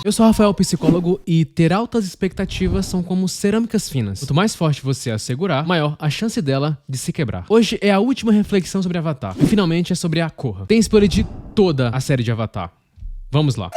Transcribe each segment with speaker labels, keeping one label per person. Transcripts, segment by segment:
Speaker 1: Eu sou o Rafael, psicólogo, e ter altas expectativas são como cerâmicas finas. Quanto mais forte você a segurar, maior a chance dela de se quebrar. Hoje é a última reflexão sobre Avatar, e finalmente é sobre a Korra. Tem spoiler de toda a série de Avatar. Vamos lá.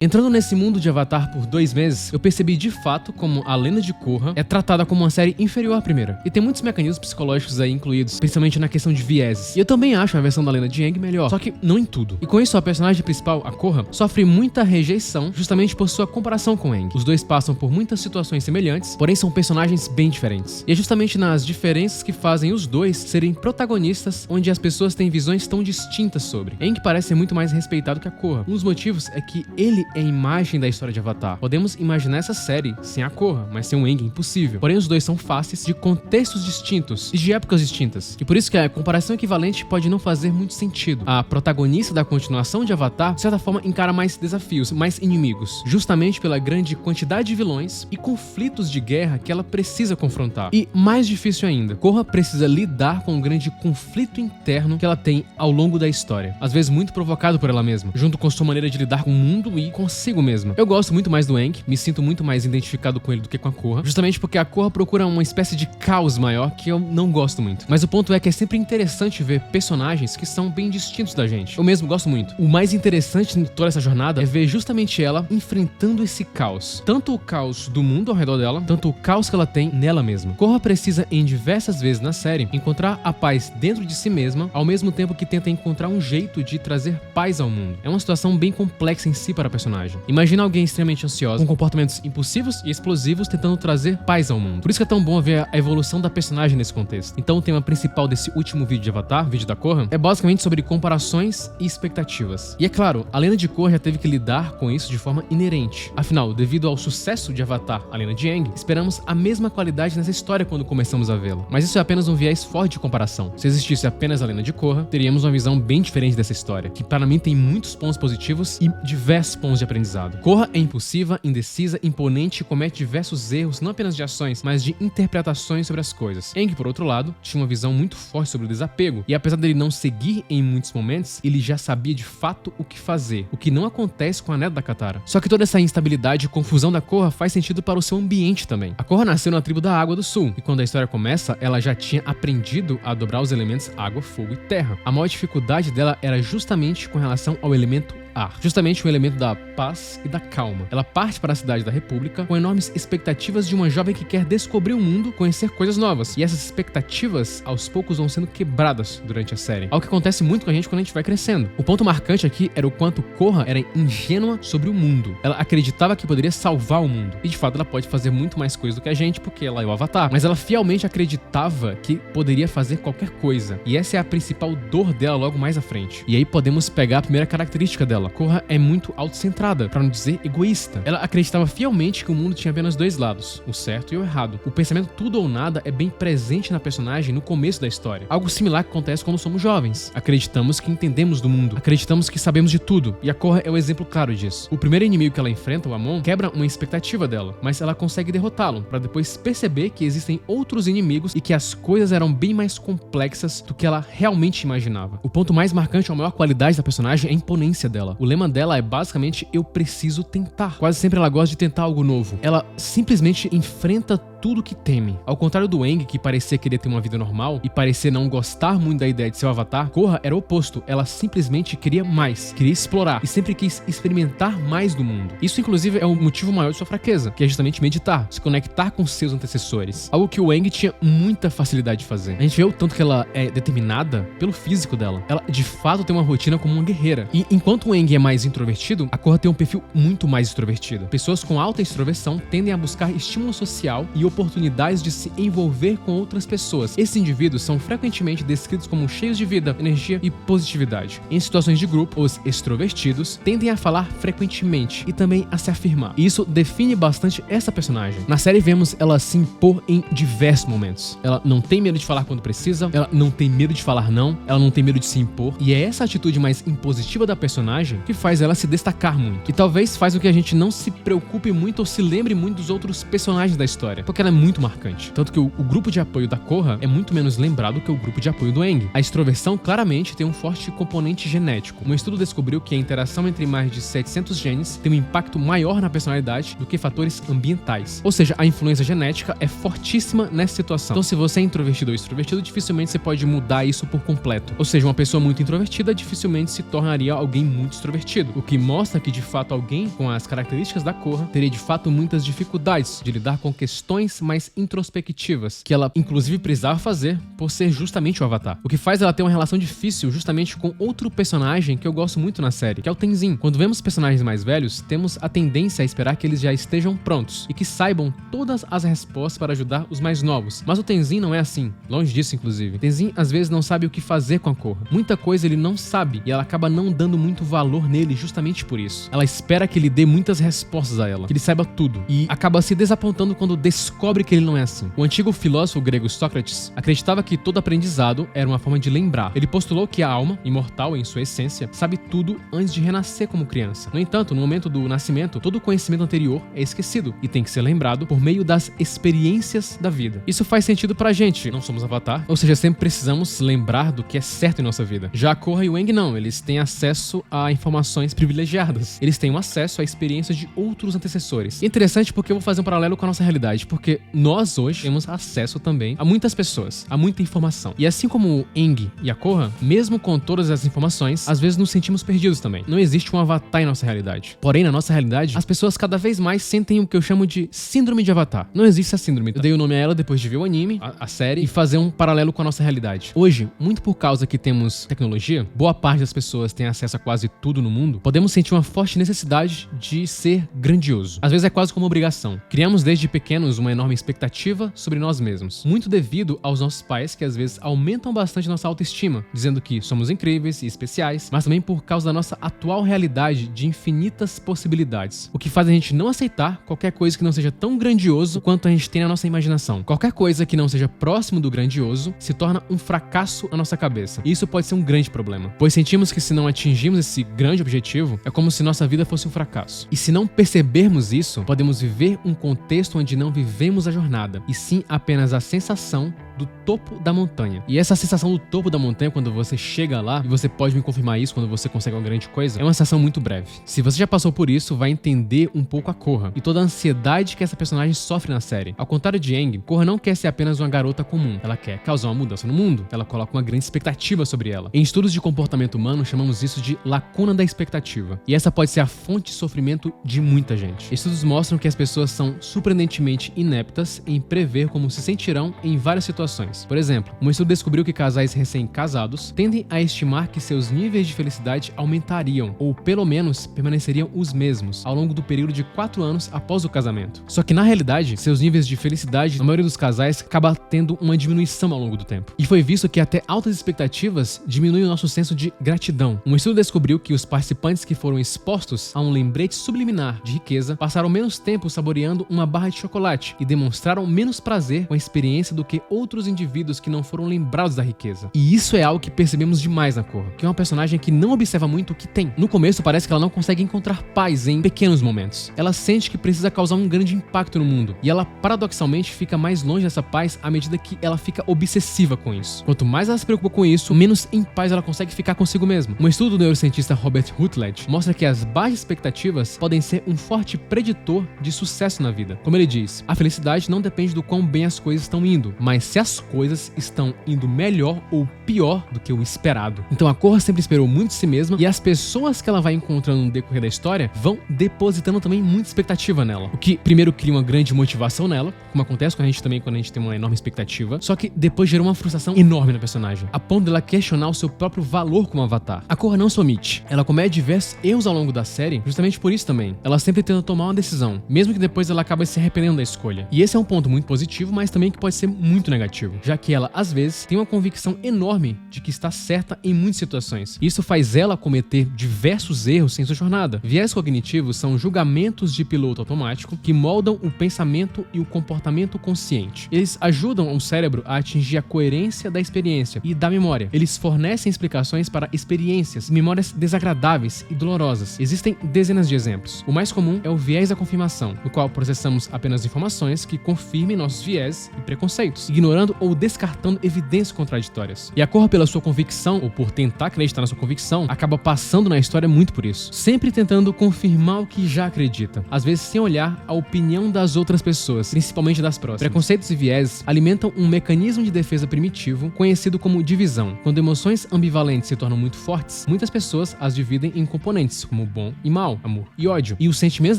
Speaker 1: Entrando nesse mundo de Avatar por 2 meses, eu percebi de fato como a lenda de Korra é tratada como uma série inferior à primeira. E tem muitos mecanismos psicológicos aí incluídos, principalmente na questão de vieses. E eu também acho a versão da lenda de Aang melhor, só que não em tudo. E com isso, a personagem principal, a Korra, sofre muita rejeição justamente por sua comparação com Aang. Os dois passam por muitas situações semelhantes, porém são personagens bem diferentes. E é justamente nas diferenças que fazem os dois serem protagonistas, onde as pessoas têm visões tão distintas sobre. Aang parece ser muito mais respeitado que a Korra. Um dos motivos é que ele é a imagem da história de Avatar. Podemos imaginar essa série sem a Korra, mas sem o Aang é impossível. Porém, os dois são faces de contextos distintos e de épocas distintas. E por isso que a comparação equivalente pode não fazer muito sentido. A protagonista da continuação de Avatar, de certa forma, encara mais desafios, mais inimigos, justamente pela grande quantidade de vilões e conflitos de guerra que ela precisa confrontar. E mais difícil ainda, Korra precisa lidar com um grande conflito interno que ela tem ao longo da história, às vezes muito provocado por ela mesma, junto com sua maneira de lidar com o mundo e consigo mesma. Eu gosto muito mais do Aang, me sinto muito mais identificado com ele do que com a Korra, justamente porque a Korra procura uma espécie de caos maior que eu não gosto muito. Mas o ponto é que é sempre interessante ver personagens que são bem distintos da gente. Eu mesmo gosto muito. O mais interessante em toda essa jornada é ver justamente ela enfrentando esse caos. Tanto o caos do mundo ao redor dela, tanto o caos que ela tem nela mesma. Korra precisa, em diversas vezes na série, encontrar a paz dentro de si mesma, ao mesmo tempo que tenta encontrar um jeito de trazer paz ao mundo. É uma situação bem complexa em si para a personagem. Imagina alguém extremamente ansiosa, com comportamentos impulsivos e explosivos, tentando trazer paz ao mundo. Por isso que é tão bom ver a evolução da personagem nesse contexto. Então o tema principal desse último vídeo de Avatar, vídeo da Korra, é basicamente sobre comparações e expectativas. E é claro, a lenda de Korra já teve que lidar com isso de forma inerente. Afinal, devido ao sucesso de Avatar, a lenda de Aang, esperamos a mesma qualidade nessa história quando começamos a vê-la. Mas isso é apenas um viés forte de comparação. Se existisse apenas a lenda de Korra, teríamos uma visão bem diferente dessa história, que para mim tem muitos pontos positivos e diversos pontos de aprendizado. Korra é impulsiva, indecisa, imponente e comete diversos erros, não apenas de ações, mas de interpretações sobre as coisas. Aang, por outro lado, tinha uma visão muito forte sobre o desapego, e apesar dele não seguir em muitos momentos, ele já sabia de fato o que fazer, o que não acontece com a neta da Katara. Só que toda essa instabilidade e confusão da Korra faz sentido para o seu ambiente também. A Korra nasceu na tribo da Água do Sul, e quando a história começa, ela já tinha aprendido a dobrar os elementos água, fogo e terra. A maior dificuldade dela era justamente com relação ao elemento ar, justamente o elemento da paz e da calma. Ela parte para a cidade da República com enormes expectativas de uma jovem que quer descobrir o mundo, conhecer coisas novas. E essas expectativas, aos poucos, vão sendo quebradas durante a série. Algo que acontece muito com a gente quando a gente vai crescendo. O ponto marcante aqui era o quanto Korra era ingênua sobre o mundo. Ela acreditava que poderia salvar o mundo. E de fato ela pode fazer muito mais coisa do que a gente, porque ela é o Avatar. Mas ela fielmente acreditava que poderia fazer qualquer coisa. E essa é a principal dor dela logo mais à frente. E aí podemos pegar a primeira característica dela. Korra é muito autocentrada, para não dizer egoísta. Ela acreditava fielmente que o mundo tinha apenas 2 lados, o certo e o errado. O pensamento tudo ou nada é bem presente na personagem no começo da história. Algo similar que acontece quando somos jovens. Acreditamos que entendemos do mundo, acreditamos que sabemos de tudo, e a Korra é o exemplo claro disso. O primeiro inimigo que ela enfrenta, o Amon, quebra uma expectativa dela, mas ela consegue derrotá-lo, para depois perceber que existem outros inimigos e que as coisas eram bem mais complexas do que ela realmente imaginava. O ponto mais marcante, a maior qualidade da personagem é a imponência dela. O lema dela é basicamente: eu preciso tentar. Quase sempre ela gosta de tentar algo novo. Ela simplesmente enfrenta tudo que teme. Ao contrário do Aang, que parecia querer ter uma vida normal e parecia não gostar muito da ideia de ser o Avatar, Korra era o oposto. Ela simplesmente queria mais, queria explorar e sempre quis experimentar mais do mundo. Isso, inclusive, é o motivo maior de sua fraqueza, que é justamente meditar, se conectar com seus antecessores. Algo que o Aang tinha muita facilidade de fazer. A gente vê o tanto que ela é determinada pelo físico dela. Ela, de fato, tem uma rotina como uma guerreira. E enquanto o Aang é mais introvertido, a Korra tem um perfil muito mais extrovertido. Pessoas com alta extroversão tendem a buscar estímulo social e oportunidades de se envolver com outras pessoas. Esses indivíduos são frequentemente descritos como cheios de vida, energia e positividade. Em situações de grupo, os extrovertidos tendem a falar frequentemente e também a se afirmar. E isso define bastante essa personagem. Na série vemos ela se impor em diversos momentos. Ela não tem medo de falar quando precisa, ela não tem medo de falar não, ela não tem medo de se impor. E é essa atitude mais impositiva da personagem que faz ela se destacar muito. E talvez faz com que a gente não se preocupe muito ou se lembre muito dos outros personagens da história. Porque ela é muito marcante. Tanto que o grupo de apoio da Korra é muito menos lembrado que o grupo de apoio do Aang. A extroversão claramente tem um forte componente genético. Um estudo descobriu que a interação entre mais de 700 genes tem um impacto maior na personalidade do que fatores ambientais. Ou seja, a influência genética é fortíssima nessa situação. Então, se você é introvertido ou extrovertido, dificilmente você pode mudar isso por completo. Ou seja, uma pessoa muito introvertida dificilmente se tornaria alguém muito extrovertido, o que mostra que, de fato, alguém com as características da Korra teria, de fato, muitas dificuldades de lidar com questões mais introspectivas, que ela, inclusive, precisava fazer por ser justamente o Avatar. O que faz ela ter uma relação difícil justamente com outro personagem que eu gosto muito na série, que é o Tenzin. Quando vemos personagens mais velhos, temos a tendência a esperar que eles já estejam prontos e que saibam todas as respostas para ajudar os mais novos. Mas o Tenzin não é assim, longe disso, inclusive. Tenzin, às vezes, não sabe o que fazer com a Korra. Muita coisa ele não sabe e ela acaba não dando muito valor nele justamente por isso. Ela espera que ele dê muitas respostas a ela, que ele saiba tudo, e acaba se desapontando quando descobre que ele não é assim. O antigo filósofo grego Sócrates acreditava que todo aprendizado era uma forma de lembrar. Ele postulou que a alma, imortal em sua essência, sabe tudo antes de renascer como criança. No entanto, no momento do nascimento, todo o conhecimento anterior é esquecido e tem que ser lembrado por meio das experiências da vida. Isso faz sentido pra gente, não somos Avatar, ou seja, sempre precisamos lembrar do que é certo em nossa vida. Já a Korra e o Aang não, eles têm acesso a informações privilegiadas. Eles têm um acesso à experiência de outros antecessores. E é interessante porque eu vou fazer um paralelo com a nossa realidade, porque nós hoje temos acesso também a muitas pessoas, a muita informação. E assim como o Aang e a Korra, mesmo com todas as informações, às vezes nos sentimos perdidos também. Não existe um Avatar em nossa realidade. Porém, na nossa realidade, as pessoas cada vez mais sentem o que eu chamo de síndrome de Avatar. Não existe essa síndrome. Eu dei o nome a ela depois de ver o anime, a série, e fazer um paralelo com a nossa realidade. Hoje, muito por causa que temos tecnologia, boa parte das pessoas tem acesso a quase tudo no mundo, podemos sentir uma forte necessidade de ser grandioso. Às vezes é quase como obrigação. Criamos desde pequenos uma enorme expectativa sobre nós mesmos, muito devido aos nossos pais, que às vezes aumentam bastante nossa autoestima, dizendo que somos incríveis e especiais, mas também por causa da nossa atual realidade de infinitas possibilidades, o que faz a gente não aceitar qualquer coisa que não seja tão grandioso quanto a gente tem na nossa imaginação. Qualquer coisa que não seja próximo do grandioso se torna um fracasso na nossa cabeça, e isso pode ser um grande problema, pois sentimos que se não atingirmos esse grande objetivo, é como se nossa vida fosse um fracasso. E se não percebermos isso, podemos viver um contexto onde não vivemos a jornada, e sim apenas a sensação do topo da montanha. E essa sensação do topo da montanha, quando você chega lá, e você pode me confirmar isso quando você consegue uma grande coisa, é uma sensação muito breve. Se você já passou por isso, vai entender um pouco a Korra e toda a ansiedade que essa personagem sofre na série. Ao contrário de Aang, Korra não quer ser apenas uma garota comum, ela quer causar uma mudança no mundo. Ela coloca uma grande expectativa sobre ela. Em estudos de comportamento humano, chamamos isso de lacuna da expectativa. E essa pode ser a fonte de sofrimento de muita gente. Estudos mostram que as pessoas são surpreendentemente ineptas em prever como se sentirão em várias situações. Por exemplo, um estudo descobriu que casais recém-casados tendem a estimar que seus níveis de felicidade aumentariam, ou pelo menos permaneceriam os mesmos, ao longo do período de 4 anos após o casamento. Só que na realidade, seus níveis de felicidade, na maioria dos casais, acaba tendo uma diminuição ao longo do tempo. E foi visto que até altas expectativas diminuem o nosso senso de gratidão. Um estudo descobriu que os participantes que foram expostos a um lembrete subliminar de riqueza passaram menos tempo saboreando uma barra de chocolate e demonstraram menos prazer com a experiência do que outros indivíduos que não foram lembrados da riqueza. E isso é algo que percebemos demais na Korra, que é uma personagem que não observa muito o que tem. No começo parece que ela não consegue encontrar paz em pequenos momentos. Ela sente que precisa causar um grande impacto no mundo, e ela paradoxalmente fica mais longe dessa paz à medida que ela fica obsessiva com isso. Quanto mais ela se preocupa com isso, menos em paz ela consegue ficar consigo mesma. Um estudo do neurocientista Robert Rutledge mostra que as baixas expectativas podem ser um forte preditor de sucesso na vida. Como ele diz, a felicidade não depende do quão bem as coisas estão indo, mas se as coisas estão indo melhor ou pior do que o esperado. Então a Korra sempre esperou muito de si mesma, e as pessoas que ela vai encontrando no decorrer da história vão depositando também muita expectativa nela, o que primeiro cria uma grande motivação nela, como acontece com a gente também quando a gente tem uma enorme expectativa, só que depois gerou uma frustração enorme na personagem, a ponto dela questionar o seu próprio valor como Avatar. A Korra não se omite, ela comete diversos erros ao longo da série, justamente por isso também. Ela sempre tenta tomar uma decisão, mesmo que depois ela acabe se arrependendo da escolha. E esse é um ponto muito positivo, mas também que pode ser muito negativo. negativo, já que ela, às vezes, tem uma convicção enorme de que está certa em muitas situações. Isso faz ela cometer diversos erros em sua jornada. Viés cognitivos são julgamentos de piloto automático que moldam o pensamento e o comportamento consciente. Eles ajudam o cérebro a atingir a coerência da experiência e da memória. Eles fornecem explicações para experiências e memórias desagradáveis e dolorosas. Existem dezenas de exemplos. O mais comum é o viés da confirmação, no qual processamos apenas informações que confirmem nossos viés e preconceitos, ignorando ou descartando evidências contraditórias. E a Korra, pela sua convicção, ou por tentar acreditar na sua convicção, acaba passando na história muito por isso, sempre tentando confirmar o que já acredita, às vezes sem olhar a opinião das outras pessoas, principalmente das próximas. Preconceitos e viés alimentam um mecanismo de defesa primitivo conhecido como divisão. Quando emoções ambivalentes se tornam muito fortes, muitas pessoas as dividem em componentes, como bom e mal, amor e ódio. E os sentimentos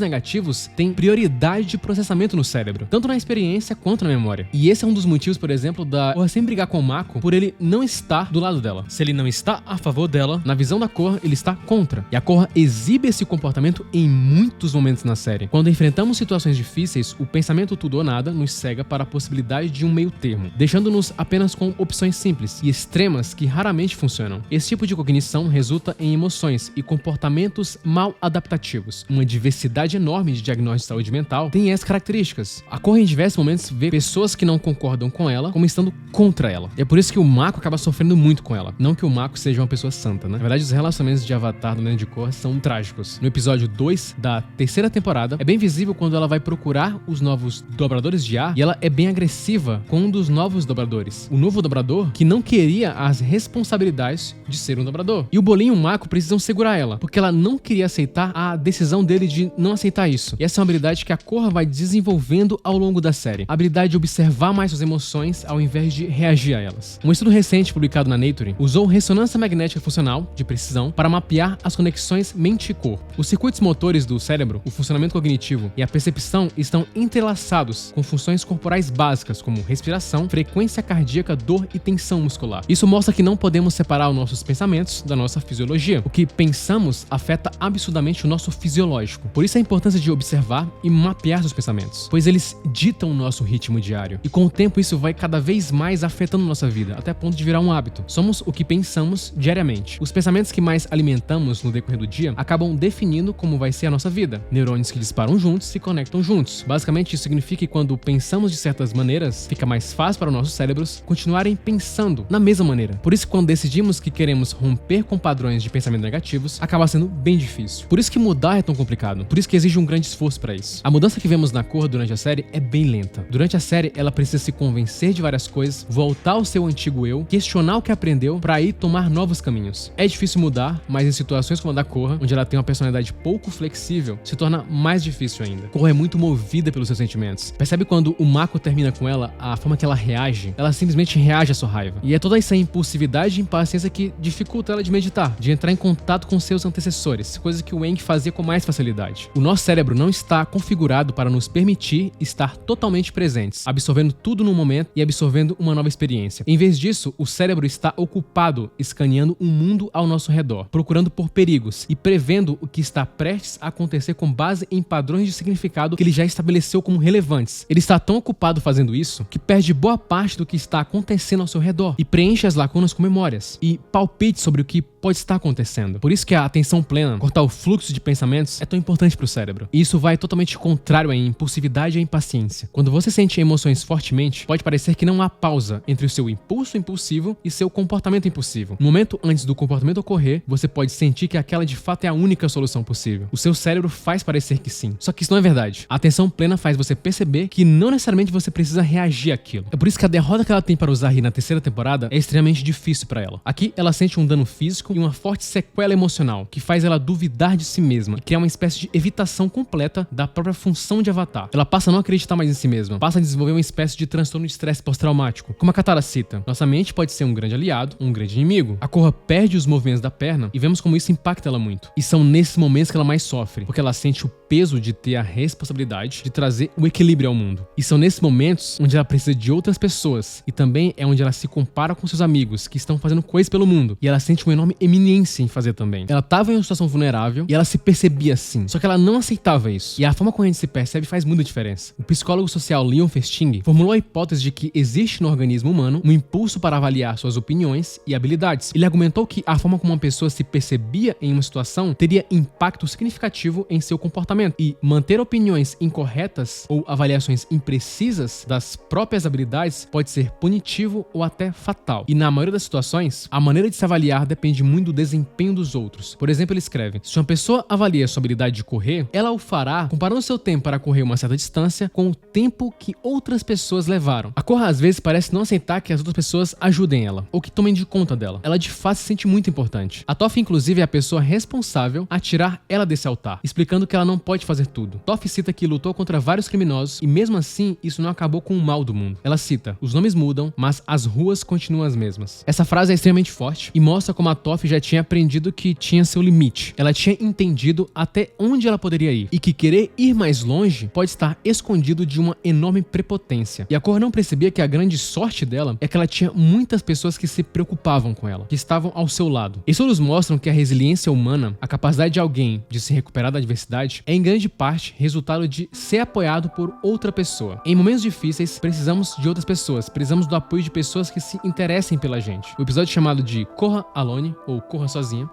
Speaker 1: negativos têm prioridade de processamento no cérebro, tanto na experiência quanto na memória. E esse é um dos motivos, por exemplo, da Korra sempre brigar com o Mako por ele não estar do lado dela. Se ele não está a favor dela, na visão da Korra, ele está contra. E a Korra exibe esse comportamento em muitos momentos na série. Quando enfrentamos situações difíceis, o pensamento tudo ou nada nos cega para a possibilidade de um meio termo, deixando-nos apenas com opções simples e extremas que raramente funcionam. Esse tipo de cognição resulta em emoções e comportamentos mal adaptativos. Uma diversidade enorme de diagnósticos de saúde mental tem essas características. A Korra em diversos momentos vê pessoas que não concordam com ela como estando contra ela. E é por isso que o Mako acaba sofrendo muito com ela. Não que o Mako seja uma pessoa santa, né? Na verdade, os relacionamentos de Avatar do Lenda de Korra são trágicos. No episódio 2 da terceira temporada, é bem visível quando ela vai procurar os novos dobradores de ar e ela é bem agressiva com um dos novos dobradores. O novo dobrador que não queria as responsabilidades de ser um dobrador. E o Bolin e o Mako precisam segurar ela, porque ela não queria aceitar a decisão dele de não aceitar isso. E essa é uma habilidade que a Korra vai desenvolvendo ao longo da série. A habilidade de observar mais suas emoções ao invés de reagir a elas. Um estudo recente publicado na Nature usou ressonância magnética funcional de precisão para mapear as conexões mente e corpo. Os circuitos motores do cérebro, o funcionamento cognitivo e a percepção estão entrelaçados com funções corporais básicas como respiração, frequência cardíaca, dor e tensão muscular. Isso mostra que não podemos separar os nossos pensamentos da nossa fisiologia. O que pensamos afeta absurdamente o nosso fisiológico. Por isso a importância de observar e mapear seus pensamentos, pois eles ditam o nosso ritmo diário. E com o tempo isso vai cada vez mais afetando nossa vida, até a ponto de virar um hábito. Somos o que pensamos diariamente. Os pensamentos que mais alimentamos no decorrer do dia acabam definindo como vai ser a nossa vida. Neurônios que disparam juntos se conectam juntos. Basicamente isso significa que quando pensamos de certas maneiras, fica mais fácil para os nossos cérebros continuarem pensando na mesma maneira. Por isso quando decidimos que queremos romper com padrões de pensamento negativos, acaba sendo bem difícil. Por isso que mudar é tão complicado. Por isso que exige um grande esforço para isso. A mudança que vemos na Korra durante a série é bem lenta. Durante a série, ela precisa se convencer de várias coisas, voltar ao seu antigo eu, questionar o que aprendeu para aí tomar novos caminhos. É difícil mudar, mas em situações como a da Korra, onde ela tem uma personalidade pouco flexível, se torna mais difícil ainda. Korra é muito movida pelos seus sentimentos. Percebe quando o Mako termina com ela, a forma que ela reage? Ela simplesmente reage à sua raiva. E é toda essa impulsividade e impaciência que dificulta ela de meditar, de entrar em contato com seus antecessores, coisa que o Aang fazia com mais facilidade. O nosso cérebro não está configurado para nos permitir estar totalmente presentes, absorvendo tudo no momento e absorvendo uma nova experiência. Em vez disso, o cérebro está ocupado escaneando o mundo ao nosso redor, procurando por perigos e prevendo o que está prestes a acontecer com base em padrões de significado que ele já estabeleceu como relevantes. Ele está tão ocupado fazendo isso que perde boa parte do que está acontecendo ao seu redor e preenche as lacunas com memórias e palpites sobre o que pode estar acontecendo. Por isso que a atenção plena, cortar o fluxo de pensamentos, é tão importante para o cérebro. E isso vai totalmente contrário à impulsividade e à impaciência. Quando você sente emoções fortemente, pode parecer que não há pausa entre o seu impulso impulsivo e seu comportamento impulsivo. No momento antes do comportamento ocorrer, você pode sentir que aquela de fato é a única solução possível. O seu cérebro faz parecer que sim. Só que isso não é verdade. A atenção plena faz você perceber que não necessariamente você precisa reagir àquilo. É por isso que a derrota que ela tem para usar na terceira temporada é extremamente difícil para ela. Aqui, ela sente um dano físico e uma forte sequela emocional, que faz ela duvidar de si mesma e criar uma espécie de evitação completa da própria função de Avatar. Ela passa a não acreditar mais em si mesma, passa a desenvolver uma espécie de transtorno de estresse pós-traumático. Como a Katara cita, nossa mente pode ser um grande aliado ou um grande inimigo. A Korra perde os movimentos da perna e vemos como isso impacta ela muito. E são nesses momentos que ela mais sofre, porque ela sente o peso de ter a responsabilidade de trazer o equilíbrio ao mundo. E são nesses momentos onde ela precisa de outras pessoas e também é onde ela se compara com seus amigos que estão fazendo coisas pelo mundo e ela sente uma enorme eminência em fazer também. Ela estava em uma situação vulnerável e ela se percebia assim, só que ela não aceitava isso. E a forma como a gente se percebe faz muita diferença. O psicólogo social Leon Festing formulou a hipótese de que que existe no organismo humano um impulso para avaliar suas opiniões e habilidades. Ele argumentou que a forma como uma pessoa se percebia em uma situação teria impacto significativo em seu comportamento, e manter opiniões incorretas ou avaliações imprecisas das próprias habilidades pode ser punitivo ou até fatal. E na maioria das situações, a maneira de se avaliar depende muito do desempenho dos outros. Por exemplo, ele escreve: se uma pessoa avalia sua habilidade de correr, ela o fará comparando seu tempo para correr uma certa distância com o tempo que outras pessoas levaram. A Korra às vezes parece não aceitar que as outras pessoas ajudem ela, ou que tomem de conta dela. Ela de fato se sente muito importante. A Toph, inclusive, é a pessoa responsável a tirar ela desse altar, explicando que ela não pode fazer tudo. Toph cita que lutou contra vários criminosos e mesmo assim isso não acabou com o mal do mundo. Ela cita: os nomes mudam, mas as ruas continuam as mesmas. Essa frase é extremamente forte e mostra como a Toph já tinha aprendido que tinha seu limite. Ela tinha entendido até onde ela poderia ir e que querer ir mais longe pode estar escondido de uma enorme prepotência. E a Korra não percebia que a grande sorte dela é que ela tinha muitas pessoas que se preocupavam com ela, que estavam ao seu lado. Estudos mostram que a resiliência humana, a capacidade de alguém de se recuperar da adversidade, é em grande parte resultado de ser apoiado por outra pessoa. Em momentos difíceis, precisamos de outras pessoas, precisamos do apoio de pessoas que se interessem pela gente. O episódio chamado de Korra Alone, ou Korra Sozinha,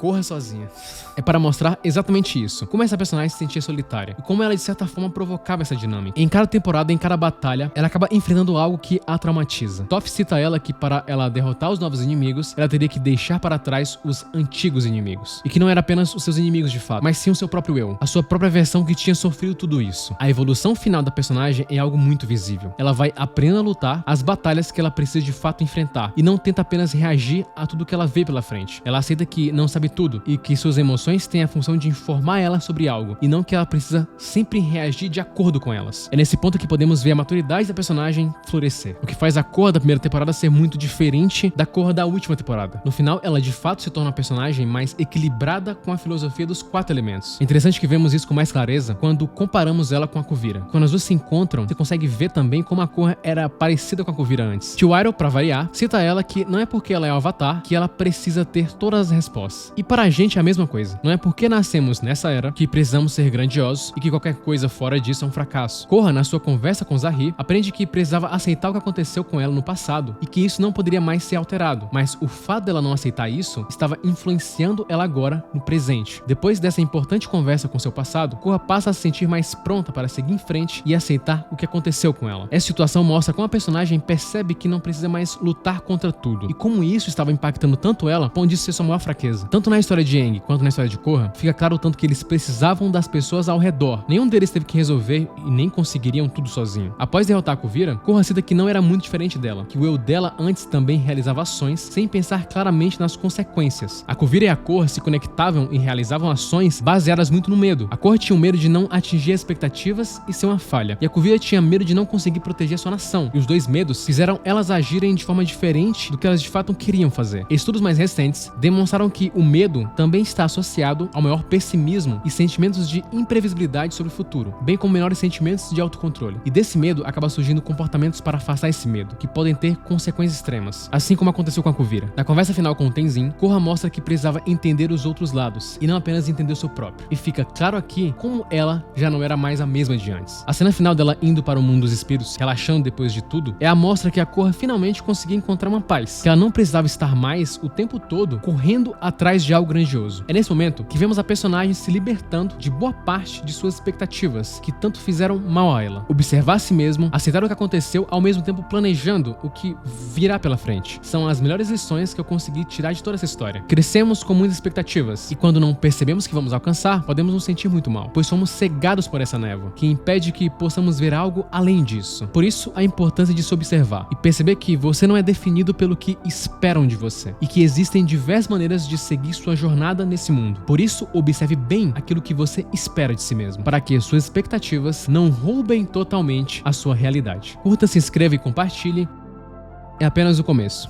Speaker 1: é para mostrar exatamente isso, como essa personagem se sentia solitária e como ela de certa forma provocava essa dinâmica. Em cada temporada, em cada batalha, ela acaba enfrentando algo que a traumatiza. Toph cita ela que para ela derrotar os novos inimigos, ela teria que deixar para trás os antigos inimigos. E que não era apenas os seus inimigos de fato, mas sim o seu próprio eu, a sua própria versão que tinha sofrido tudo isso. A evolução final da personagem é algo muito visível. Ela vai aprendendo a lutar as batalhas que ela precisa de fato enfrentar e não tenta apenas reagir a tudo que ela vê pela frente. Ela aceita que não sabe tudo e que suas emoções têm a função de informar ela sobre algo e não que ela precisa sempre reagir de acordo com elas. É nesse ponto que podemos ver a maturidade da personagem florescer, o que faz a Korra da primeira temporada ser muito diferente da Korra da última temporada. No final, ela de fato se torna uma personagem mais equilibrada com a filosofia dos 4 elementos. É interessante que vemos isso com mais clareza quando comparamos ela com a Kuvira. Quando as duas se encontram, você consegue ver também como a Korra era parecida com a Kuvira antes. Tio Iroh, pra variar, cita ela que não é porque ela é o Avatar que ela precisa ter todas as respostas. E para a gente é a mesma coisa. Não é porque nascemos nessa era que precisamos ser grandiosos e que qualquer coisa fora disso é um fracasso. Korra, na sua conversa com Zahir, aprende que precisava aceitar o que aconteceu com ela no passado e que isso não poderia mais ser alterado. Mas o fato dela não aceitar isso estava influenciando ela agora no presente. Depois dessa importante conversa com seu passado, Korra passa a se sentir mais pronta para seguir em frente e aceitar o que aconteceu com ela. Essa situação mostra como a personagem percebe que não precisa mais lutar contra tudo e como isso estava impactando tanto ela, onde isso ser sua maior fraqueza. Tanto na história de Aang quanto na história de Korra, fica claro o tanto que eles precisavam das pessoas ao redor. Nenhum deles teve que resolver e nem conseguiriam tudo sozinho. Após derrotar a Kuvira, Korra cita que não era muito diferente dela, que o eu dela antes também realizava ações sem pensar claramente nas consequências. A Kuvira e a Korra se conectavam e realizavam ações baseadas muito no medo. A Korra tinha o medo de não atingir as expectativas e ser uma falha, e a Kuvira tinha medo de não conseguir proteger sua nação, e os dois medos fizeram elas agirem de forma diferente do que elas de fato queriam fazer. Estudos mais recentes demonstraram que o medo também está associado ao maior pessimismo e sentimentos de imprevisibilidade sobre o futuro, bem como menores sentimentos de autocontrole. E desse medo acaba surgindo comportamentos para afastar esse medo, que podem ter consequências extremas, assim como aconteceu com a Kuvira. Na conversa final com o Tenzin, Korra mostra que precisava entender os outros lados e não apenas entender o seu próprio. E fica claro aqui como ela já não era mais a mesma de antes. A cena final dela indo para o mundo dos espíritos, relaxando depois de tudo, é a mostra que a Korra finalmente conseguiu encontrar uma paz, que ela não precisava estar mais o tempo todo correndo atrás de algo grandioso. É nesse momento que vemos a personagem se libertando de boa parte de suas expectativas, que tanto fizeram mal a ela. Observar a si mesmo, aceitar o que aconteceu, ao mesmo tempo planejando o que virá pela frente. São as melhores lições que eu consegui tirar de toda essa história. Crescemos com muitas expectativas, e quando não percebemos que vamos alcançar, podemos nos sentir muito mal, pois somos cegados por essa névoa, que impede que possamos ver algo além disso. Por isso, a importância de se observar e perceber que você não é definido pelo que esperam de você, e que existem diversas maneiras de seguir sua jornada nesse mundo. Por isso, observe bem aquilo que você espera de si mesmo, para que suas expectativas não roubem totalmente a sua realidade. Curta, se inscreva e compartilhe. É apenas o começo.